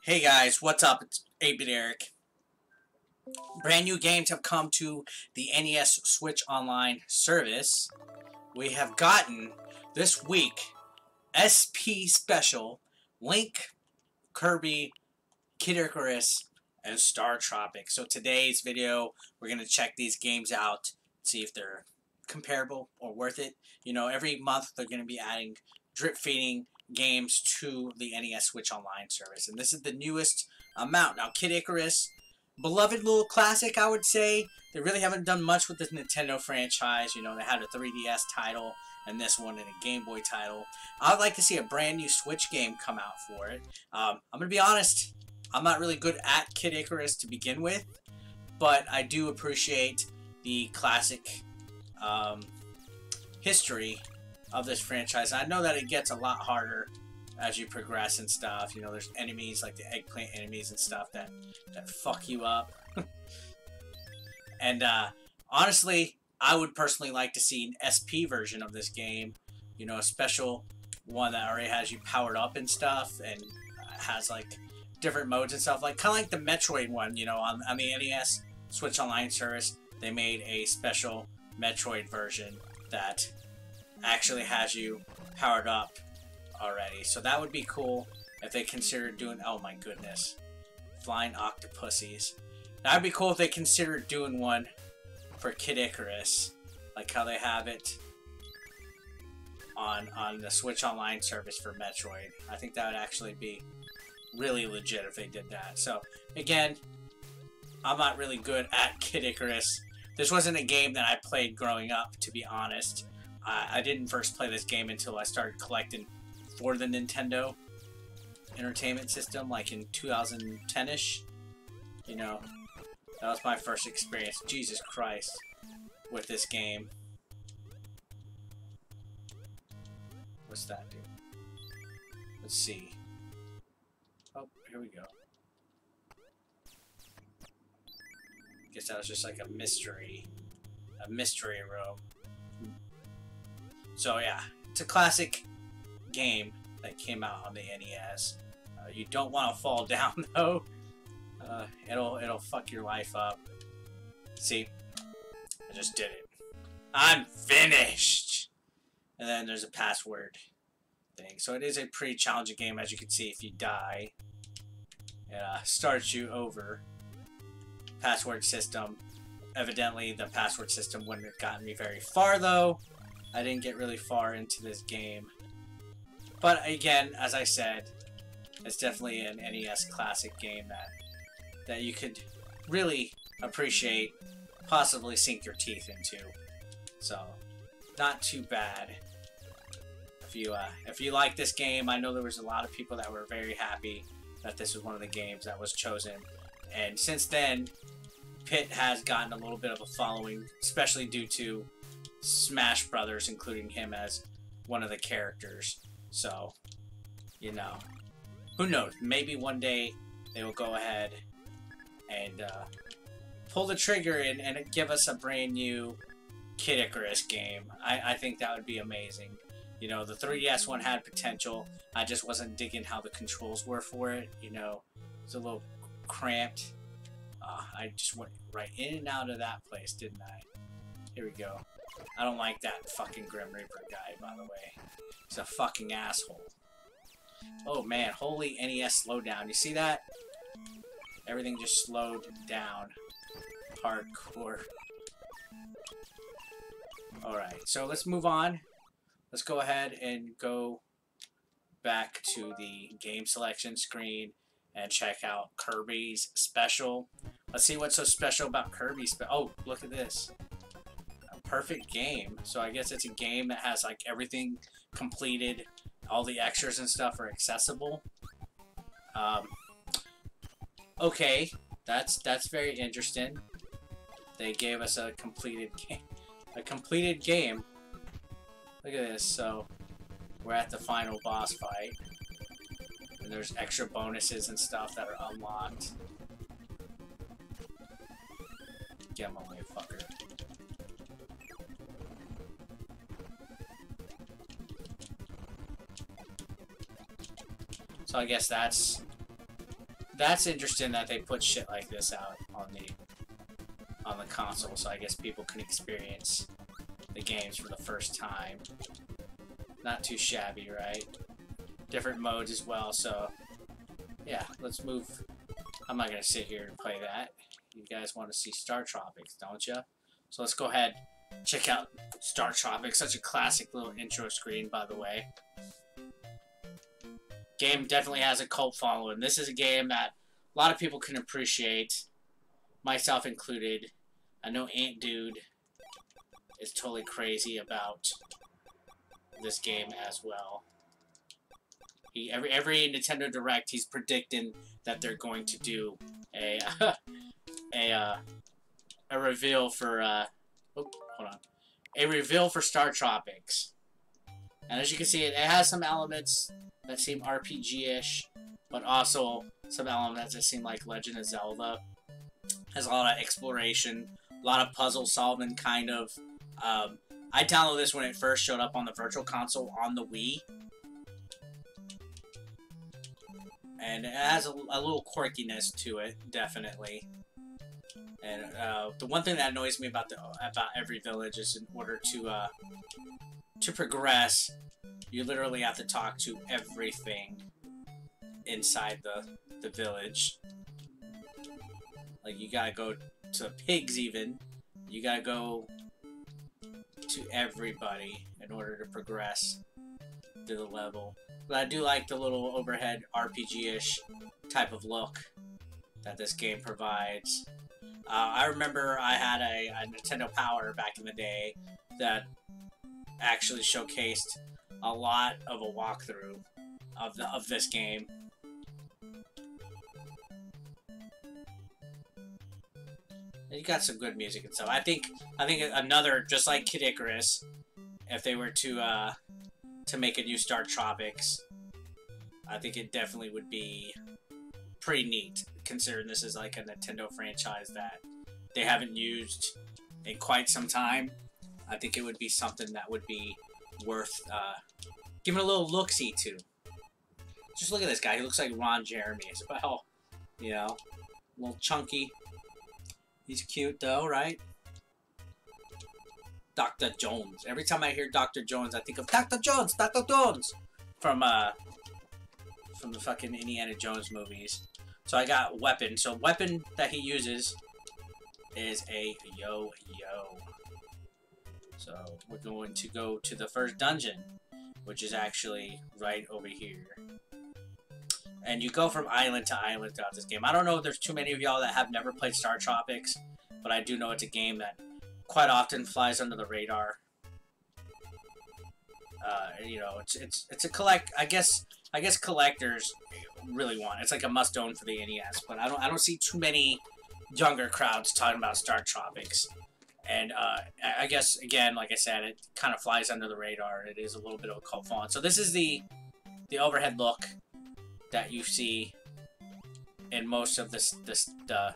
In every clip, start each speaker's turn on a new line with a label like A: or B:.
A: Hey guys, what's up? It's 8-Bit Eric. Brand new games have come to the NES Switch Online service. We have gotten, this week, SP Special, Link, Kirby, Kid Icarus, and StarTropics. So today's video, we're going to check these games out, see if they're comparable or worth it. You know, every month they're going to be adding drip feeding games to the NES Switch Online service, and this is the newest amount. Now, Kid Icarus, beloved little classic, I would say. They really haven't done much with this Nintendo franchise. You know, they had a 3DS title, and this one in a Game Boy title. I'd like to see a brand new Switch game come out for it. I'm going to be honest, I'm not really good at Kid Icarus to begin with, but I do appreciate the classic history of this franchise. I know that it gets a lot harder as you progress and stuff. You know, there's enemies like the eggplant enemies and stuff that fuck you up. And honestly, I would personally like to see an SP version of this game. You know, a special one that already has you powered up and stuff, and has like different modes and stuff, like kind of like the Metroid one. You know, on the NES Switch Online service, they made a special Metroid version that actually has you powered up already. So that would be cool if they considered doing, oh my goodness, flying octopuses. That would be cool if they considered doing one for Kid Icarus, like how they have it on the Switch Online service for Metroid. I think that would actually be really legit if they did that. So again, I'm not really good at Kid Icarus. This wasn't a game that I played growing up, to be honest. I didn't first play this game until I started collecting for the Nintendo Entertainment System, like in 2010-ish. You know, that was my first experience, Jesus Christ, with this game. What's that do? Let's see. Oh, here we go. Guess that was just like a mystery room. So yeah, it's a classic game that came out on the NES. You don't want to fall down though. It'll fuck your life up. See, I just did it. I'm finished. And then there's a password thing. So it is a pretty challenging game, as you can see. If you die, it starts you over. Password system. Evidently, the password system wouldn't have gotten me very far though. I didn't get really far into this game. But again, as I said, it's definitely an NES classic game that you could really appreciate, possibly sink your teeth into. So, not too bad. If you like this game, I know there was a lot of people that were very happy that this was one of the games that was chosen. And since then, Pit has gotten a little bit of a following, especially due to Smash Brothers, including him as one of the characters. So, you know, who knows? Maybe one day they will go ahead and pull the trigger and give us a brand new Kid Icarus game. I think that would be amazing. You know, the 3DS one had potential. I just wasn't digging how the controls were for it. You know, it's a little cramped. I just went right in and out of that place, didn't I? Here we go. I don't like that fucking Grim Reaper guy, by the way. He's a fucking asshole. Oh man, holy NES slowdown. You see that? Everything just slowed down. Hardcore. Alright, so let's move on. Let's go ahead and go back to the game selection screen and check out Kirby's Special. Let's see what's so special about Kirby Special. Oh, look at this. Perfect game. So I guess it's a game that has like everything completed. All the extras and stuff are accessible. Okay, that's very interesting. They gave us a completed game. A completed game. Look at this. So we're at the final boss fight, and there's extra bonuses and stuff that are unlocked. Get him away, fucker. So I guess that's that's interesting that they put shit like this out on the console, so I guess people can experience the games for the first time. Not too shabby, right? Different modes as well, so yeah, let's move. I'm not gonna sit here and play that. You guys want to see StarTropics, don't you? So let's go ahead, check out StarTropics. Such a classic little intro screen, by the way. Game definitely has a cult following. This is a game that a lot of people can appreciate, myself included. I know Ant Dude is totally crazy about this game as well. Every Nintendo Direct, he's predicting that they're going to do a a reveal for hold on, a reveal for StarTropics. And as you can see, it has some elements that seem RPG-ish, but also some elements that seem like Legend of Zelda. Has a lot of exploration, a lot of puzzle solving, kind of. I downloaded this when it first showed up on the Virtual Console on the Wii. And it has a little quirkiness to it, definitely. And the one thing that annoys me about every village is, in order to progress, you literally have to talk to everything inside the village. Like, you gotta go to pigs, even. You gotta go to everybody in order to progress through the level. But I do like the little overhead RPG-ish type of look that this game provides. I remember I had a Nintendo Power back in the day that actually showcased a lot of a walkthrough of this game. And you got some good music and stuff. I think another, just like Kid Icarus, if they were to make a new StarTropics, I think it definitely would be pretty neat, considering this is like a Nintendo franchise that they haven't used in quite some time. I think it would be something that would be worth giving a little look-see to. Just look at this guy. He looks like Ron Jeremy as well. You know, a little chunky. He's cute though, right? Dr. Jones. Every time I hear Dr. Jones, I think of Dr. Jones, Dr. Jones, from the fucking Indiana Jones movies. So I got weapon. So weapon that he uses is a yo-yo. So we're going to go to the first dungeon, which is actually right over here. And you go from island to island throughout this game. I don't know if there's too many of y'all that have never played StarTropics, but I do know it's a game that quite often flies under the radar. You know, it's a collect. I guess collectors really want. It's like a must-own for the NES, but I don't see too many younger crowds talking about StarTropics. And I guess, again, like I said, it kind of flies under the radar. It is a little bit of a cult following. So this is the overhead look that you see in most of the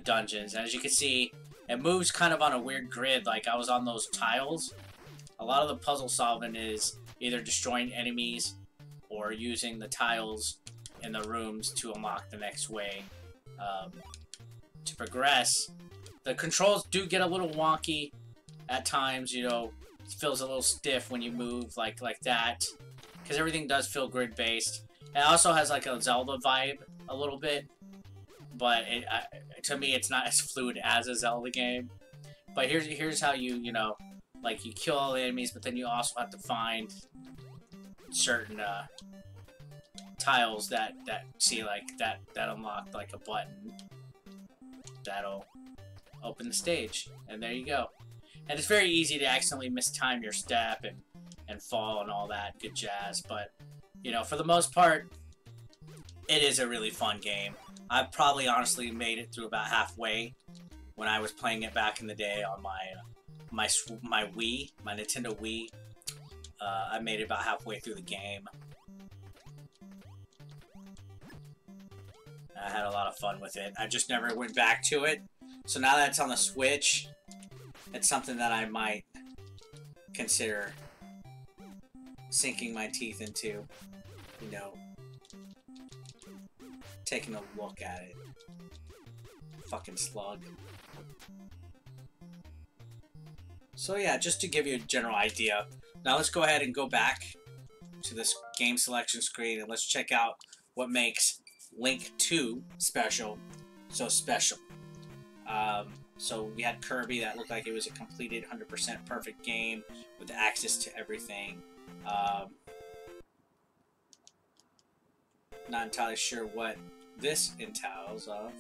A: dungeons. And as you can see, it moves kind of on a weird grid. Like, I was on those tiles. A lot of the puzzle solving is either destroying enemies or using the tiles in the rooms to unlock the next way. To progress, the controls do get a little wonky at times. You know, it feels a little stiff when you move like that, because everything does feel grid based. It also has like a Zelda vibe a little bit, but to me it's not as fluid as a Zelda game. But here's how you know, like, you kill all the enemies, but then you also have to find certain tiles that see like that unlock like a button that'll open the stage, and there you go. And it's very easy to accidentally mistime your step and fall and all that good jazz, but you know, for the most part, it is a really fun game. I probably honestly made it through about halfway when I was playing it back in the day on my Wii, my Nintendo Wii. I made it about halfway through the game. I had a lot of fun with it. I just never went back to it. So now that it's on the Switch, it's something that I might consider sinking my teeth into. You know, Taking a look at it. Fucking slug. So yeah, just to give you a general idea. Now let's go ahead and go back to this game selection screen and let's check out what makes Link 2 special so special. So we had Kirby that looked like it was a completed 100% perfect game with access to everything. Not entirely sure what this entails of.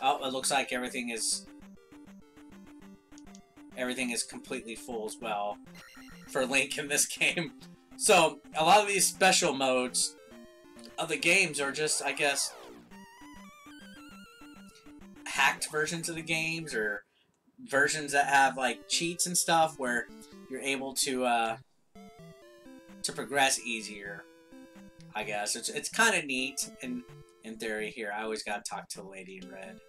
A: Oh, it looks like everything is completely full as well for Link in this game. So a lot of these special modes of the games are just, I guess, hacked versions of the games, or versions that have like cheats and stuff where you're able to progress easier. I guess it's kind of neat in theory. Here, I always gotta talk to the lady in red.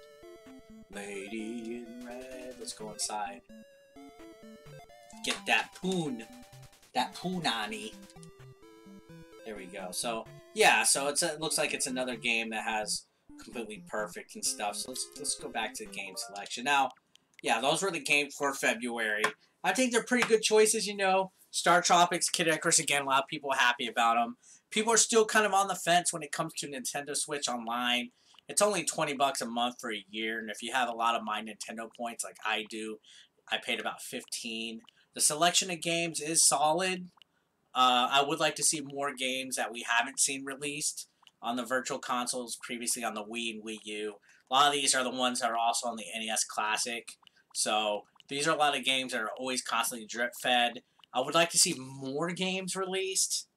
A: Lady in red. Let's go inside. Get that poon. That poonani. There we go. So yeah, so it looks like it's another game that has completely perfect and stuff. So let's go back to the game selection. Now, yeah, those were the games for February. I think they're pretty good choices, you know. StarTropics, Kid Icarus, again, a lot of people are happy about them. People are still kind of on the fence when it comes to Nintendo Switch Online. It's only $20 a month for a year, and if you have a lot of My Nintendo points like I do, I paid about $15. The selection of games is solid. I would like to see more games that we haven't seen released on the virtual consoles previously on the Wii and Wii U. A lot of these are the ones that are also on the NES Classic. So these are a lot of games that are always constantly drip-fed. I would like to see more games released.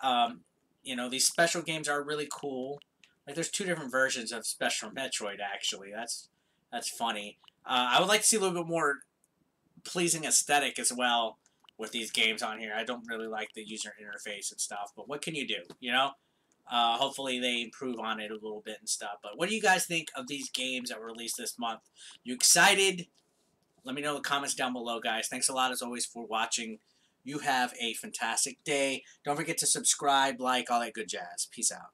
A: You know, these special games are really cool. Like, there's 2 different versions of Special Metroid, actually. That's funny. I would like to see a little bit more pleasing aesthetic as well with these games on here. I don't really like the user interface and stuff, but what can you do, you know? Hopefully they improve on it a little bit and stuff. But what do you guys think of these games that were released this month? You excited? Let me know in the comments down below, guys. Thanks a lot, as always, for watching. You have a fantastic day. Don't forget to subscribe, like, all that good jazz. Peace out.